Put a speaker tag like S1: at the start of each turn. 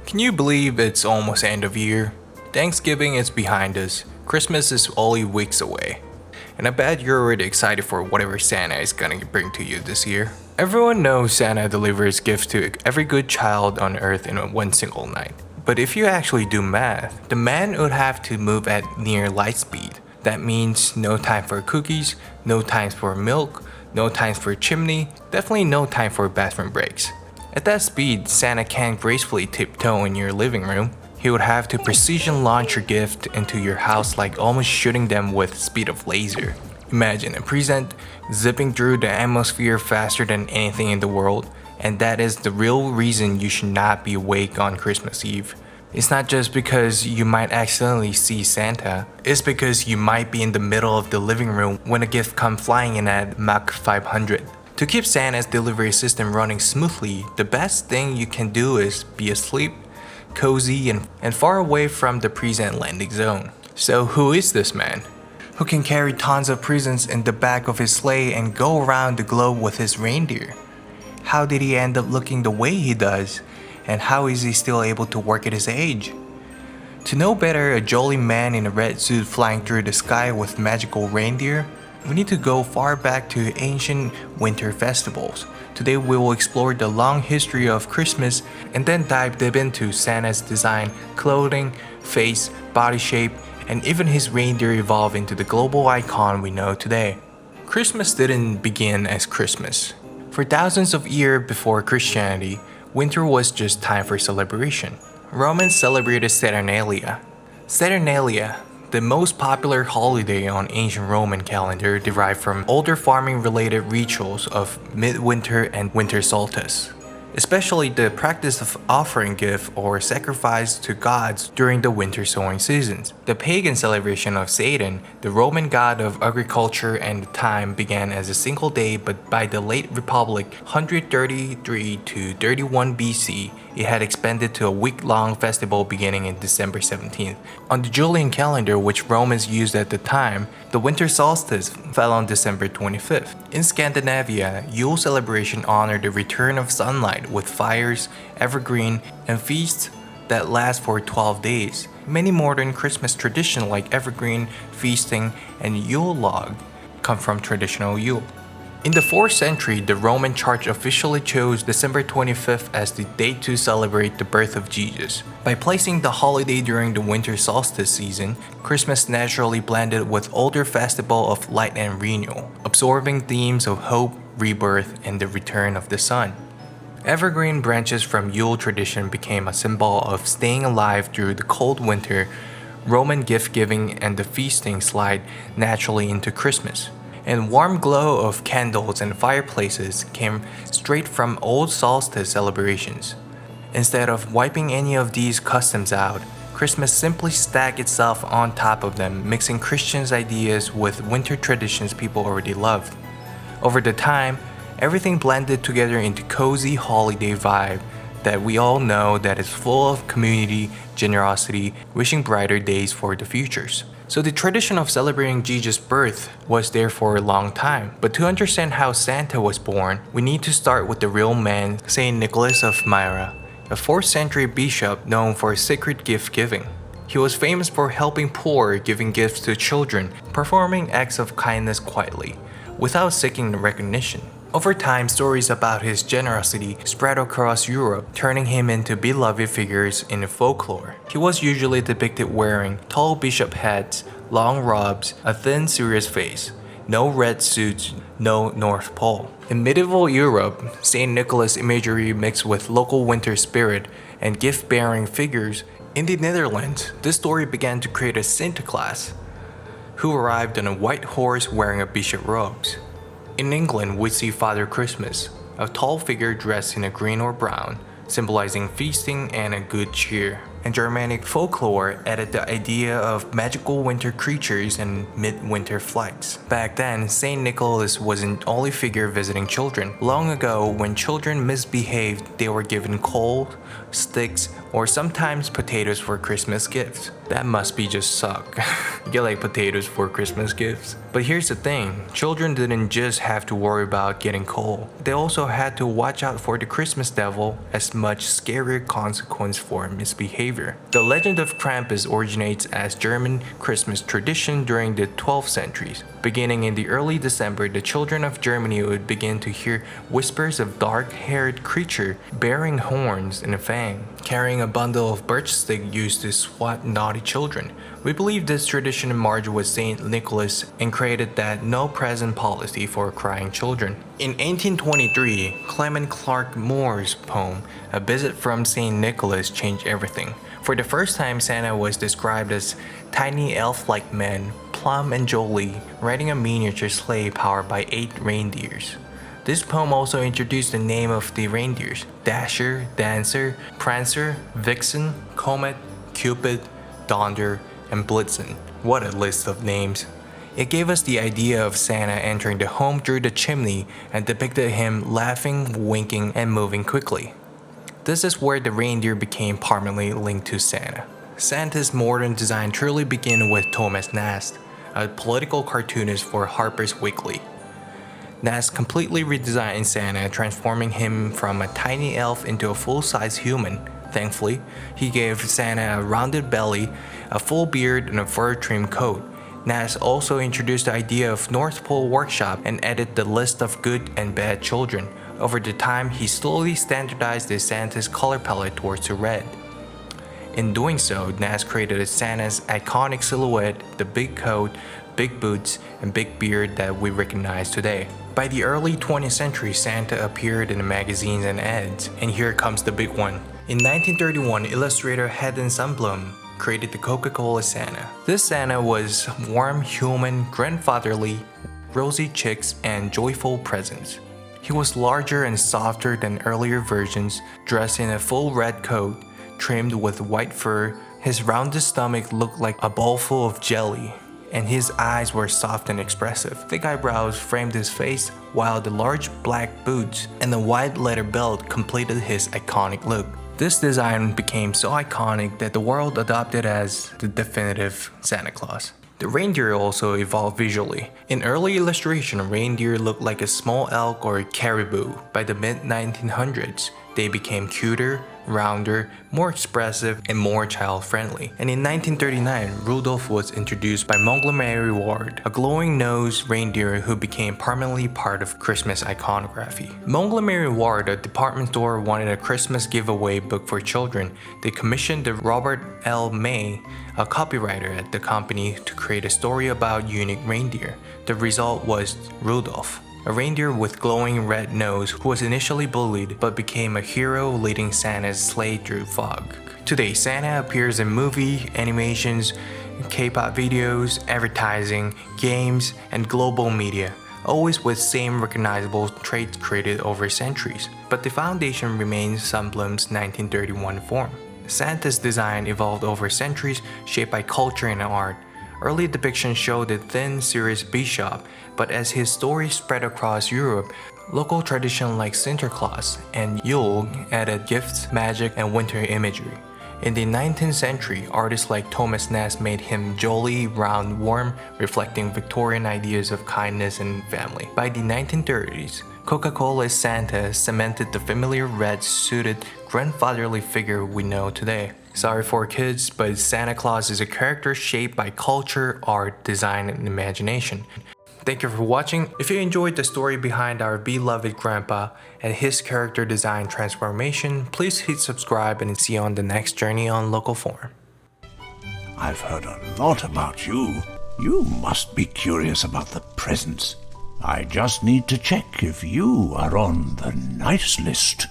S1: Can you believe it's almost end of year? Thanksgiving is behind us, Christmas is only weeks away. And I bet you're already excited for whatever Santa is gonna bring to you this year. Everyone knows Santa delivers gifts to every good child on earth in one single night. But if you actually do math, the man would have to move at near light speed. That means no time for cookies, no time for milk, no time for chimney, definitely no time for bathroom breaks. At that speed, Santa can't gracefully tiptoe in your living room. He would have to precision launch your gift into your house like almost shooting them with speed of laser. Imagine a present zipping through the atmosphere faster than anything in the world, and that is the real reason you should not be awake on Christmas Eve. It's not just because you might accidentally see Santa, it's because you might be in the middle of the living room when a gift comes flying in at Mach 500. To keep Santa's delivery system running smoothly, the best thing you can do is be asleep, cozy, and far away from the present landing zone. So who is this man? Who can carry tons of presents in the back of his sleigh and go around the globe with his reindeer? How did he end up looking the way he does? And how is he still able to work at his age? To know better a jolly man in a red suit flying through the sky with magical reindeer, we need to go far back to ancient winter festivals. Today we will explore the long history of Christmas and then dive deep into Santa's design, clothing, face, body shape, and even his reindeer evolve into the global icon we know today. Christmas didn't begin as Christmas. For thousands of years before Christianity, winter was just time for celebration. Romans celebrated Saturnalia. Saturnalia, the most popular holiday on ancient Roman calendar, derived from older farming-related rituals of midwinter and winter solstice, especially the practice of offering gift or sacrifice to gods during the winter sowing seasons. The pagan celebration of Satan, the Roman god of agriculture and time, began as a single day, but by the late Republic 133 to 31 BC, it had expanded to a week-long festival beginning in December 17th. On the Julian calendar, which Romans used at the time, the winter solstice fell on December 25th. In Scandinavia, Yule celebration honored the return of sunlight with fires, evergreen, and feasts that last for 12 days. Many modern Christmas traditions like evergreen, feasting, and Yule log come from traditional Yule. In the 4th century, the Roman Church officially chose December 25th as the date to celebrate the birth of Jesus. By placing the holiday during the winter solstice season, Christmas naturally blended with older festival of light and renewal, absorbing themes of hope, rebirth, and the return of the sun. Evergreen branches from Yule tradition became a symbol of staying alive through the cold winter. Roman gift-giving and the feasting slide naturally into Christmas. And warm glow of candles and fireplaces came straight from old solstice celebrations. Instead of wiping any of these customs out, Christmas simply stacked itself on top of them, mixing Christians' ideas with winter traditions people already loved. Over the time, everything blended together into cozy holiday vibe that we all know that is full of community, generosity, wishing brighter days for the futures. So the tradition of celebrating Jesus' birth was there for a long time. But to understand how Santa was born, we need to start with the real man, St. Nicholas of Myra, a 4th century bishop known for sacred gift giving. He was famous for helping poor, giving gifts to children, performing acts of kindness quietly, without seeking recognition. Over time, stories about his generosity spread across Europe, turning him into beloved figures in the folklore. He was usually depicted wearing tall bishop hats, long robes, a thin, serious face, no red suits, no North Pole. In medieval Europe, St. Nicholas imagery mixed with local winter spirit and gift-bearing figures. In the Netherlands, this story began to create a Sinterklaas, who arrived on a white horse wearing a bishop robes. In England, we see Father Christmas, a tall figure dressed in a green or brown, symbolizing feasting and a good cheer. and Germanic folklore added the idea of magical winter creatures and midwinter flights. Back then, St. Nicholas was an only figure visiting children. Long ago, when children misbehaved, they were given coal, sticks, or sometimes potatoes for Christmas gifts. That must be just suck. You get like potatoes for Christmas gifts? But here's the thing, children didn't just have to worry about getting coal. They also had to watch out for the Christmas devil, as much scarier consequence for misbehavior. The legend of Krampus originates as German Christmas tradition during the 12th centuries. Beginning in the early December, the children of Germany would begin to hear whispers of dark-haired creature bearing horns and a fang, carrying a bundle of birch stick used to swat naughty children. We believe this tradition emerged with St. Nicholas and created that no present policy for crying children. In 1823, Clement Clark Moore's poem, A Visit from St. Nicholas, changed everything. For the first time, Santa was described as tiny elf-like man, plump and jolly, riding a miniature sleigh powered by 8 reindeers. This poem also introduced the name of the reindeers: Dasher, Dancer, Prancer, Vixen, Comet, Cupid, Donder, and Blitzen. What a list of names. It gave us the idea of Santa entering the home through the chimney and depicted him laughing, winking, and moving quickly. This is where the reindeer became permanently linked to Santa. Santa's modern design truly began with Thomas Nast, a political cartoonist for Harper's Weekly. Nast completely redesigned Santa, transforming him from a tiny elf into a full-size human. Thankfully, he gave Santa a rounded belly, a full beard, and a fur-trimmed coat. Nast also introduced the idea of North Pole Workshop and added the list of good and bad children. Over the time, he slowly standardized the Santa's color palette towards the red. In doing so, Nast created Santa's iconic silhouette, the big coat, big boots, and big beard that we recognize today. By the early 20th century, Santa appeared in the magazines and ads, and here comes the big one. In 1931, illustrator Haddon Sundblom created the Coca-Cola Santa. This Santa was warm, human, grandfatherly, rosy cheeks, and joyful presence. He was larger and softer than earlier versions, dressed in a full red coat, trimmed with white fur. His rounded stomach looked like a bowl full of jelly, and his eyes were soft and expressive. Thick eyebrows framed his face, while the large black boots and the wide leather belt completed his iconic look. This design became so iconic that the world adopted it as the definitive Santa Claus. The reindeer also evolved visually. In early illustration, reindeer looked like a small elk or caribou. By the mid-1900s, they became cuter, rounder, more expressive, and more child-friendly. And in 1939, Rudolph was introduced by Montgomery Ward, a glowing-nosed reindeer who became permanently part of Christmas iconography. Montgomery Ward, a department store, wanted a Christmas giveaway book for children. They commissioned the Robert L. May, a copywriter at the company, to create a story about unique reindeer. The result was Rudolph, a reindeer with glowing red nose who was initially bullied but became a hero leading Santa's sleigh through fog. Today, Santa appears in movie, animations, K-pop videos, advertising, games, and global media, always with same recognizable traits created over centuries. But the foundation remains Sundblom's 1931 form. Santa's design evolved over centuries, shaped by culture and art. Early depictions showed the thin, serious bishop, but as his story spread across Europe, local traditions like Sinterklaas and Yule added gifts, magic, and winter imagery. In the 19th century, artists like Thomas Nast made him jolly, round, warm, reflecting Victorian ideas of kindness and family. By the 1930s, Coca-Cola's Santa cemented the familiar red-suited, grandfatherly figure we know today. Sorry for kids, but Santa Claus is a character shaped by culture, art, design, and imagination. Thank you for watching. If you enjoyed the story behind our beloved grandpa and his character design transformation, please hit subscribe and see you on the next journey on Local Form.
S2: I've heard a lot about you. You must be curious about the presents. I just need to check if you are on the nice list.